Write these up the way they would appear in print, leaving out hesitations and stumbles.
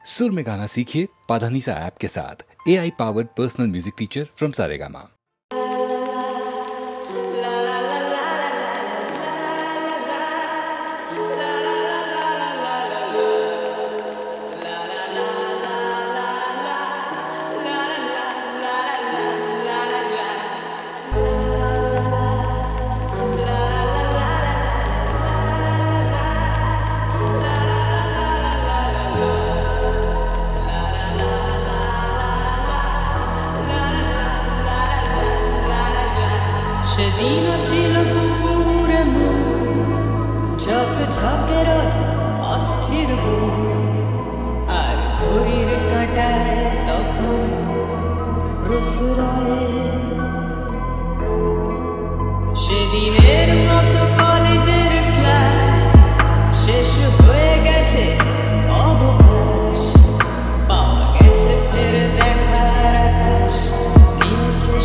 सुर में गाना सीखिए पाधानीसा ऐप के साथ। AI powered personal music teacher from Saregama. সেদিনও ছিল পুকুরে ঝকঝকের অস্থির আর ঘড়ির কাঁটায় তখন রসুরায়ে সেদিনের মতো কলেজের ক্লাস শেষ হয়ে গেছে অবকাশ পাওয়া গেছে ফের দেখার আকাশ দিয়েছে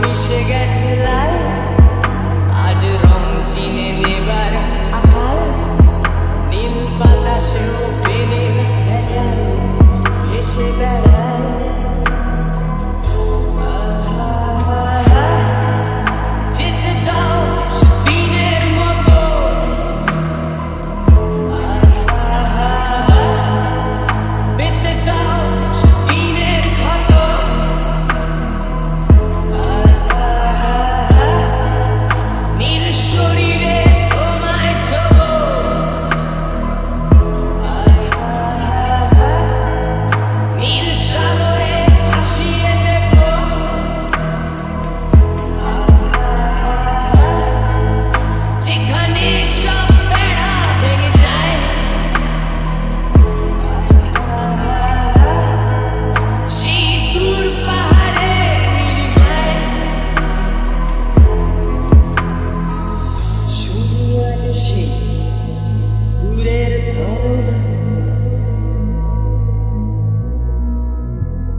মিশে গেছে লাল আজ রং চিনে নেবার আকাল নীল বাতাসেও পেনের ভেজাল ভেসে বেড়ায় যেতে দাও দিনের মতো পেতে দাও দিনের ক্ষত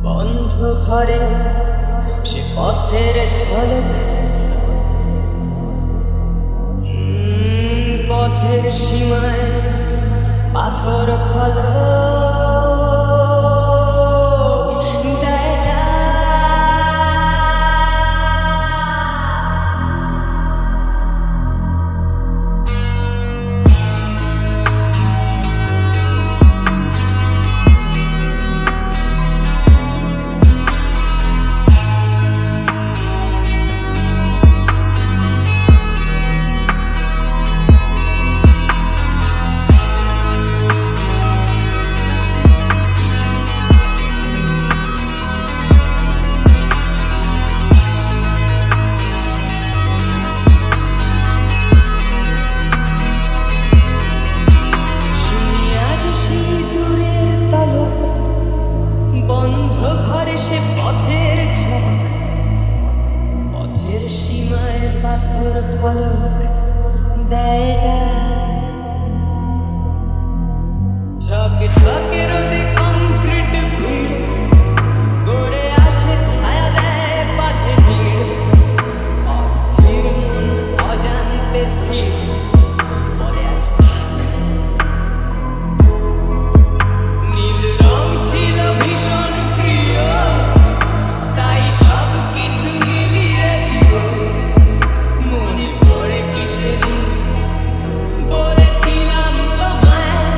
বন্ধ ঘরে সে পথের ঝলক পথের সীমায় পাথর ফলক বন্ধ ঘরে সে পথের ঝলক পথের সীমায় পাথর ফলক দেয় ঝকঝকে রোদে কংক্রিট ভিড় গড়ে আসে ছায়া দেয় বাঁধে ভিড় অস্থির মন অজান্তে স্থির বলে আজ নীল রং ছিল ভীষণ প্রিয় তাই সব কিছু মিলিয়ে দিল মনে পড়ে কি সেদিন বলেছিলাম তোমায়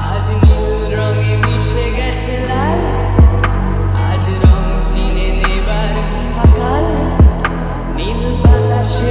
আজ নীল রঙে মিশে গেছে লাল আজ রং চিনে নেবার আকাল নীল বাতাসে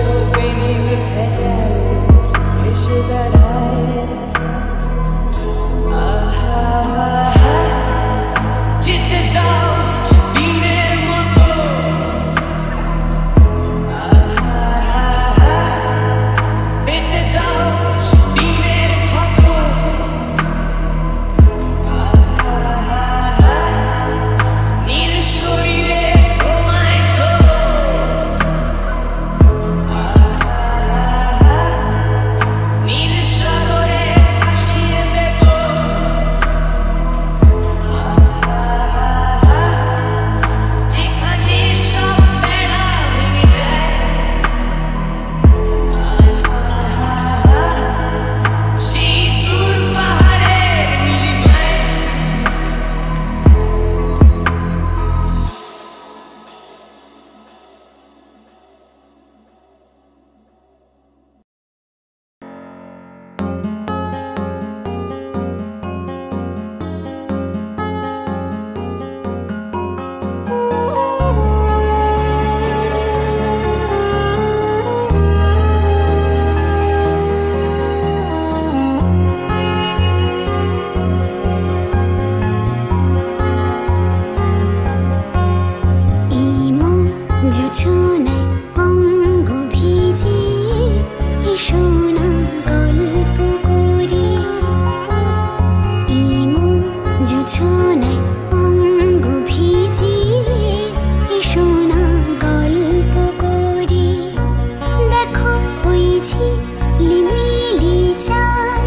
চাঁদ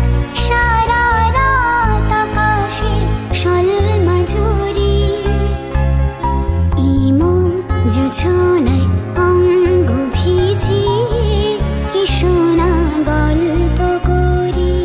সারা রাত আকাশে সলমাঝুরি ইমন জোছনায় অঙ্গ ভিজিয়ে এসো না গল্প করি।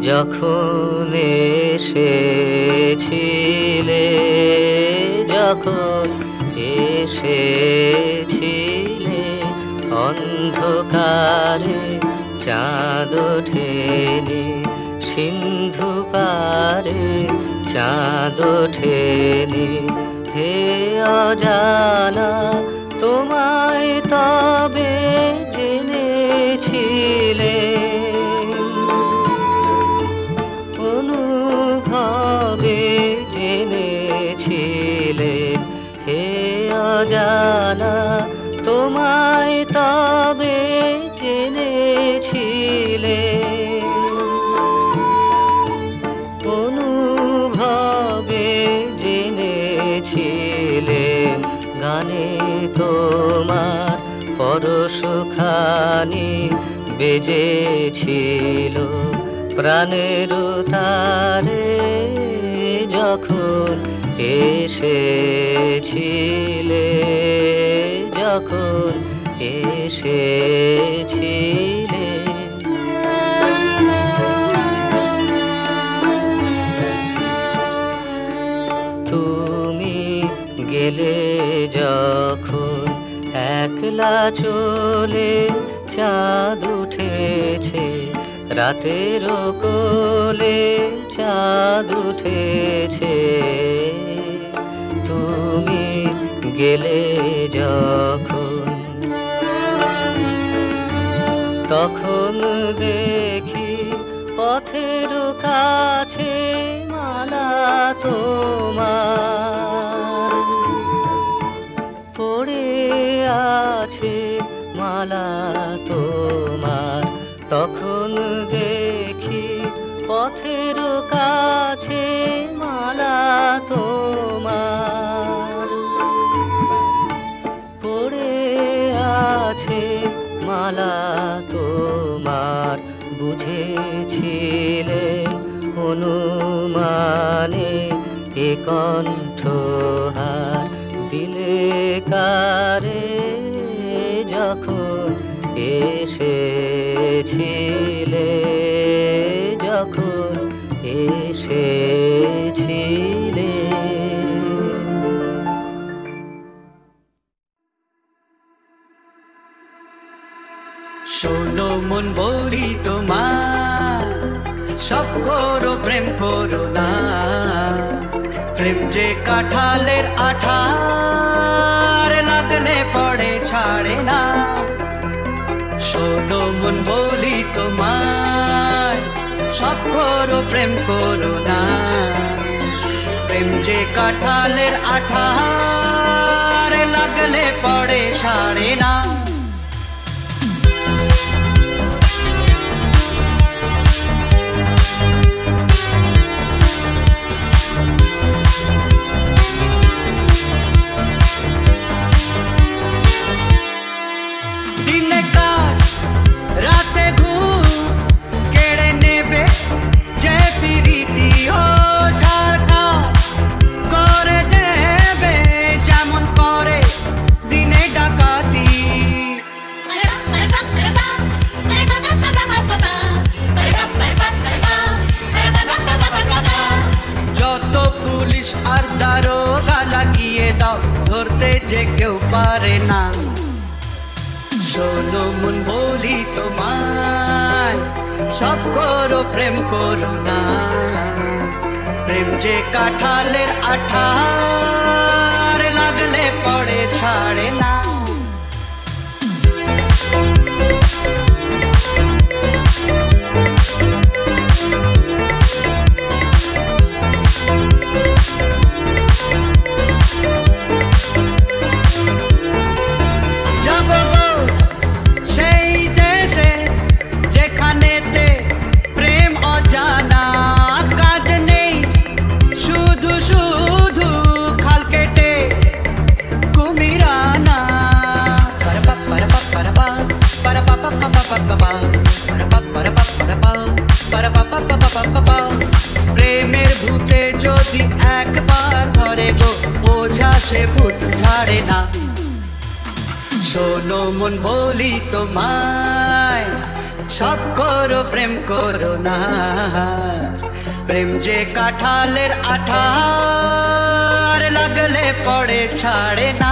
যখন এসেছিলে, যখন এসেছিলে, অন্ধকারে চাঁদ ওঠেনি, সিন্ধু পারে চাঁদ ওঠেনি। হে অজানা, তোমায় তবে জেনেছিলে, অনুভবে জেনেছিলে। হে অজানা, তোমায় তবে জেনেছিলে, অনুভবে জেনেছিলে। গানে তোমার পরশখানি বেজেছিল প্রাণের তারে, যখন এসেছিলে, যখন এসেছিলে। তুমি গেলে যখন একলা চলে, চাঁদ উঠেছে রাতের কোলে, চাঁদ উঠেছে। তুমি গেলে যখন, তখন দেখি পথের কাছে মালা তোমার পড়ে আছে, মালা তোমার। তখন দেখি পথের কাছে মালা তোমার পড়ে আছে, মালা তোমার। বুঝেছিলেন অনুমানে এ কণ্ঠহার দিলে কারে, যখন এসেছিলে, যখন এসেছিলে। শোনো মন বলি তোমার, সব করো প্রেম করো না। প্রেম যে কাঁঠালের আঠার, লাগলে পড়ে ছাড়ে না। শোনো মন বলি তোমার, সব করো প্রেম করো না। প্রেম যে কাঁঠালের আঠার, লাগলে পড়ে ছাড়ে না। আর দারোগা লাগিয়ে দাও, ধরতে যে কেউ পারে না। শোনো মন বলি তোমায়, সব করো প্রেম করো না। প্রেম যে কাঁঠালের আঠার, লাগলে পড়ে ছাড়ে না। প্রেমের ভূতে যদি একবার ধরে গো, বোঝা সে ভূত ছাড়ে না। শোনো মন বলি তোমায়, সব করো প্রেম করো না, প্রেম যে কাঁঠালের আঠার লাগলে পড়ে ছাড়ে না।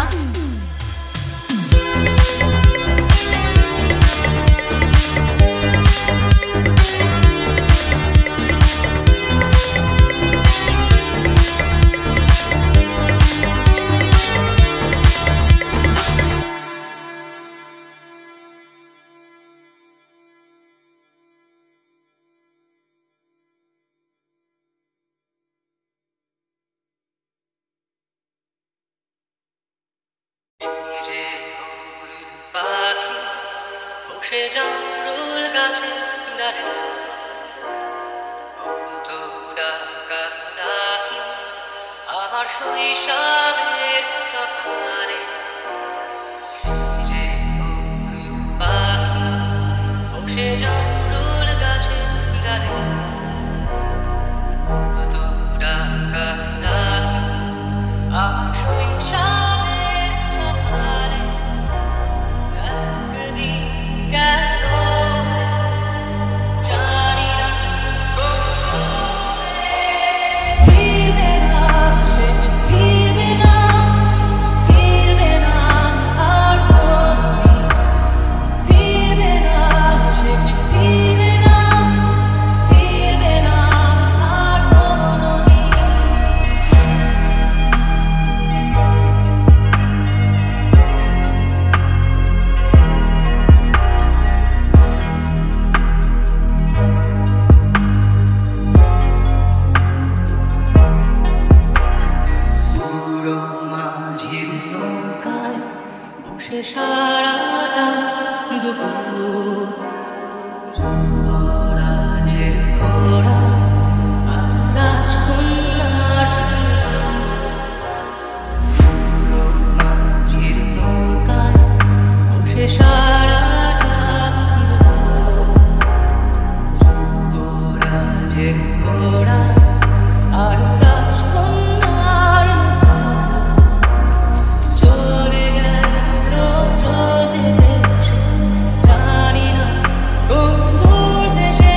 পাখি বসে জামরুল গাছে ডালে, তো ডাকা ডাকি আমার শৈশবের সকালে। পাখি বসে জামরুল গাছে ডালে, তো ডাকা ডাকি আমার শৈশবের সকালে। সারাটা দুপুর যুবরাজের ঘোড়া আর রাজকন্যার মাঝির নৌকায় বসে সারাটা যুবরাজের ঘোড়া আর রাজকন্যার চলে গেল স্রোতে, জানি না কোন দূর দেশে।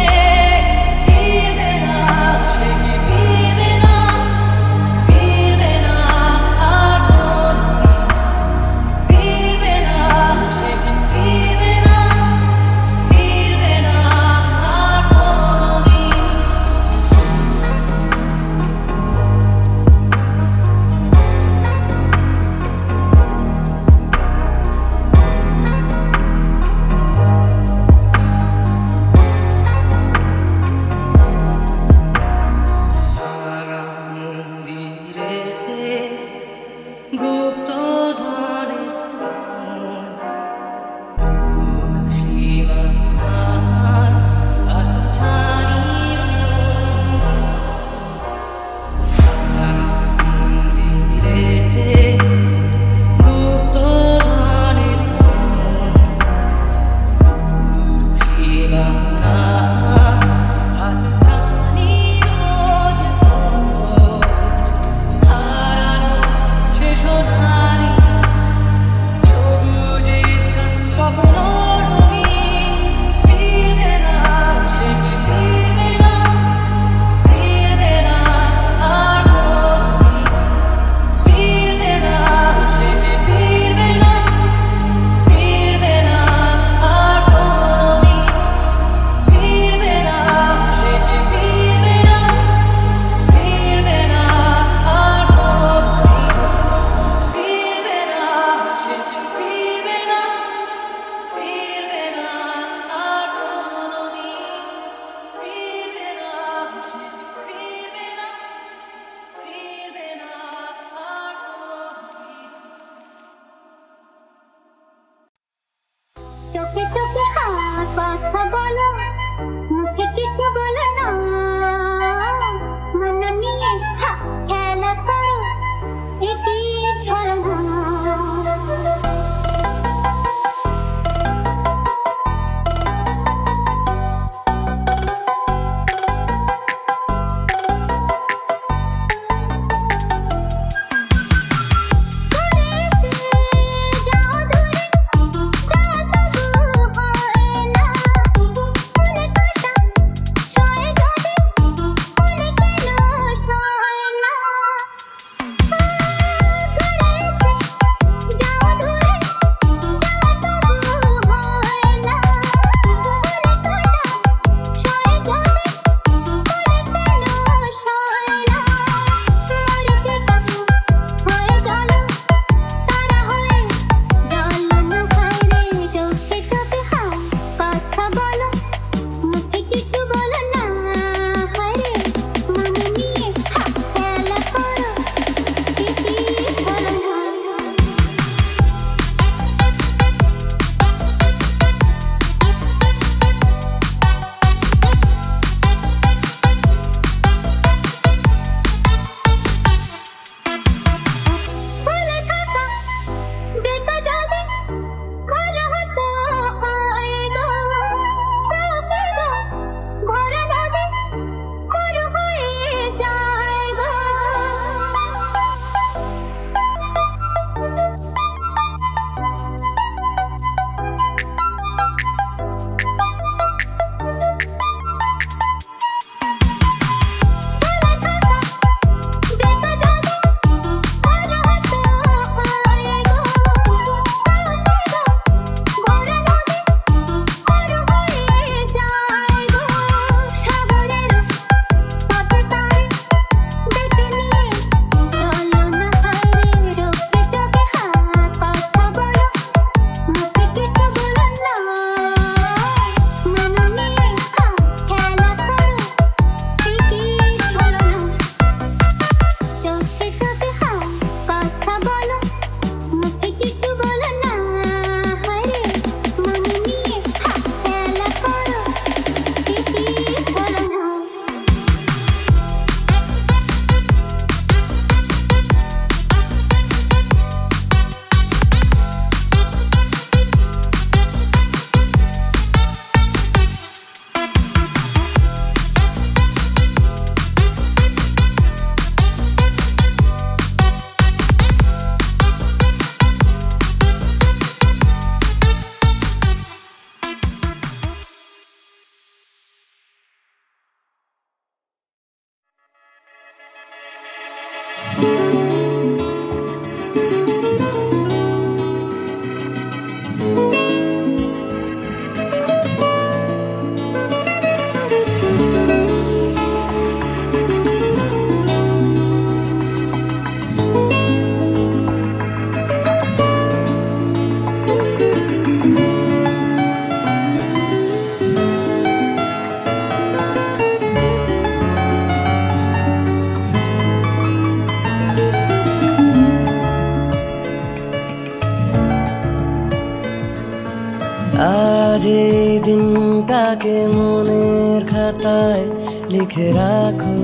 আজ এই দিনটাকে মনের খাতায় লিখে রাখো,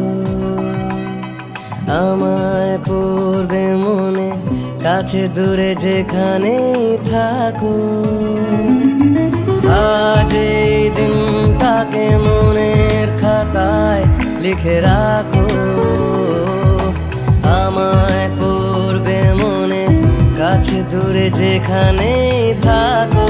আমায় পড়বে মনে, কাছে দূরে যেখানেই থাকো। আজ এই দিনটাকে মনের খাতায় লিখে রাখো, আমায় পড়বে মনে, কাছে দূরে যেখানেই থাকো।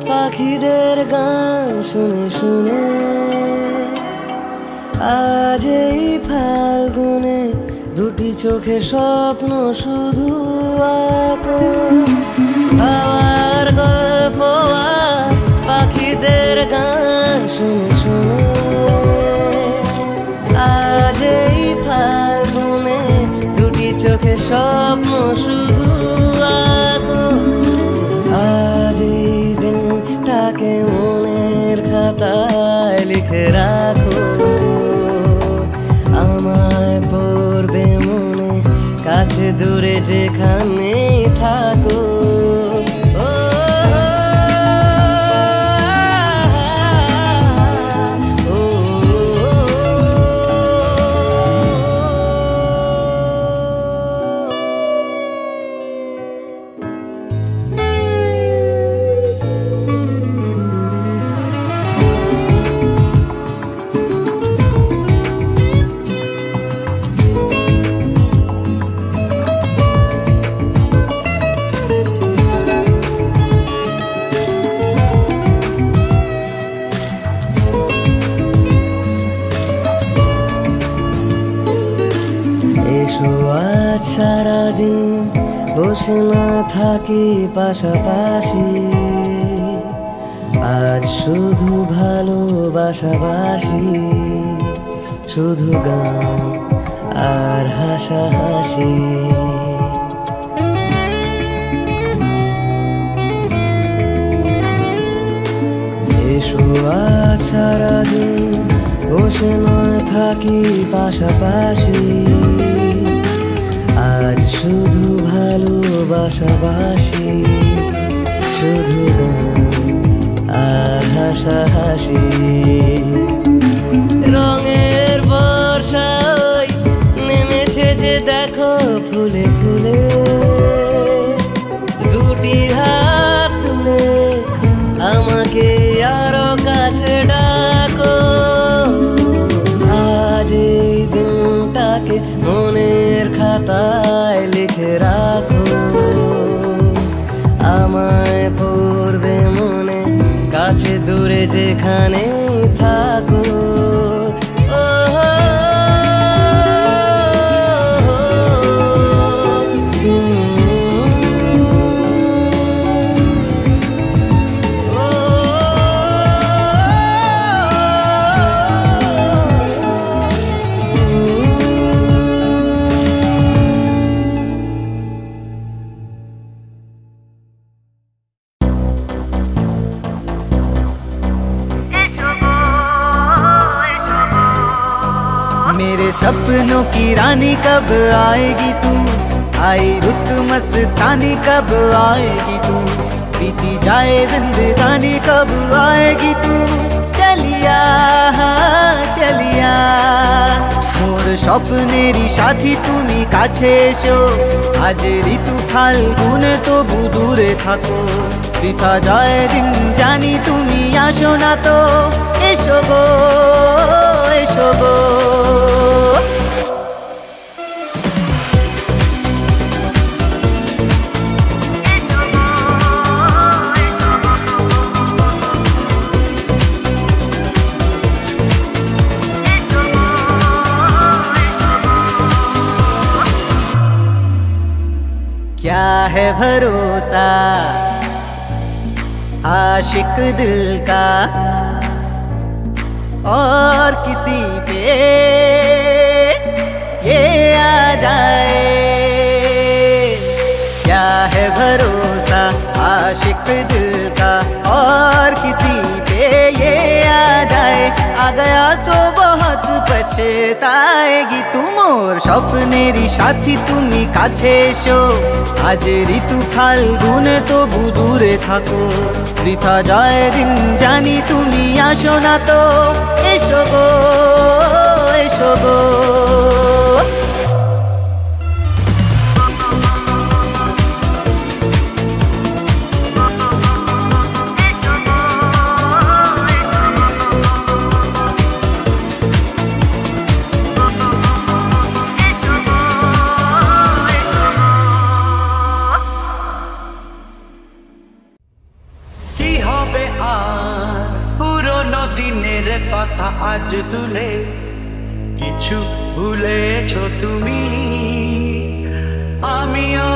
পাখিদের গান শুনে শুনে আজ এই ফাল্গুনে দুটি চোখে স্বপ্ন শুধু আঁকো। হাওয়ার গল্প আর পাখিদের গান শুনে শুনে আজ এই ফাল্গুনে দুটি চোখে স্বপ্ন শুধু আঁকো। আজ এই দিনটাকে মনের খাতায় লিখে রাখো, আমায় পড়বে মনে, কাছে দূরে যেখানেই থাকো। সারাদিন বসে না থাকি পাশাপাশি, আজ শুধু ভালোবাসাবাসি, শুধু গান আর হাসাহাসি। এসো আজ সারাদিন বসে না থাকি পাশাপাশি, আজ শুধু ভালোবাসাবাসি, শুধু গান আর হাসাহাসি। রঙের বর্ষা নেমেছে যে দেখো ফুলে ফুলে, দুটি হাত তুলে আমাকে আরো কাছে ডাকো। আজ এই দিনটাকে মনের খাতায় লিখে রাখো, আমায় পড়বে মনে, কাছে দূরে যেখানেই থাকো। मेरे सपनों की रानी कब आएगी तू, आई रुत मस्तानी कब आएगी तू, बीती जाए जिंदगानी कब आएगी तू। चलिया चलिया मोर স্বপ্নেরই সাথী তুমি কাছে এসো, আজ ঋতু ফাল্গুনে তবু দূরে থাকো, বৃথা যায় দিন জানি তুমি আসো না তো। এসো গো এসো গো। है भरोसा आशिक दिल का और किसी पे ये आ जाए। क्या है भरोसा आशिक दिल का और किसी पे ये आ जाए। आ गया तो बहुत पछताएगी तू मोर স্বপ্নেরই সাথী তুমি কাছে এসো। আজ ঋতু ফাল্গুন তবু দূরে থাকো। বৃথা যায় দিন জানি তুমি আসো না তো। এসো গো এসো গো। দিনের কথা আজ তুলে কিছু ভুলেছো তুমি, আমিও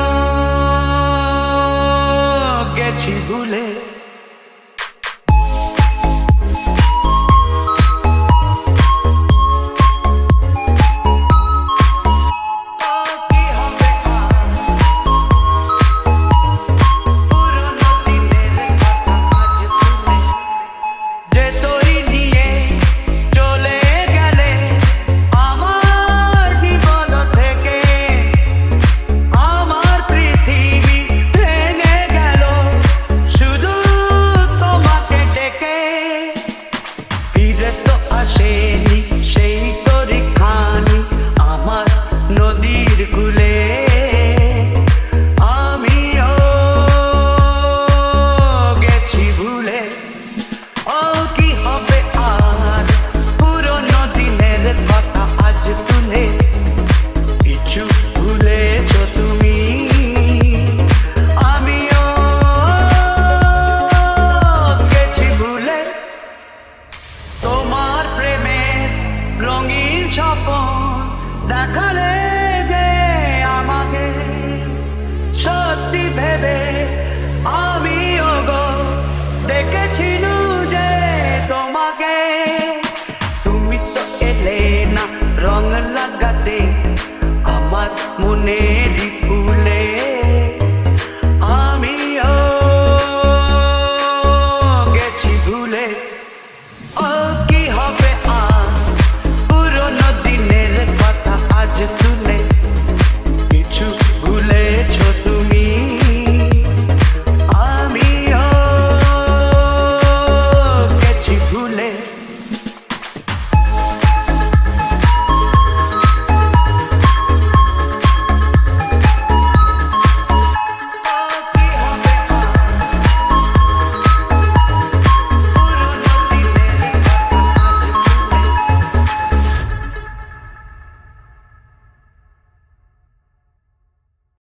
গেছি ভুলে। Say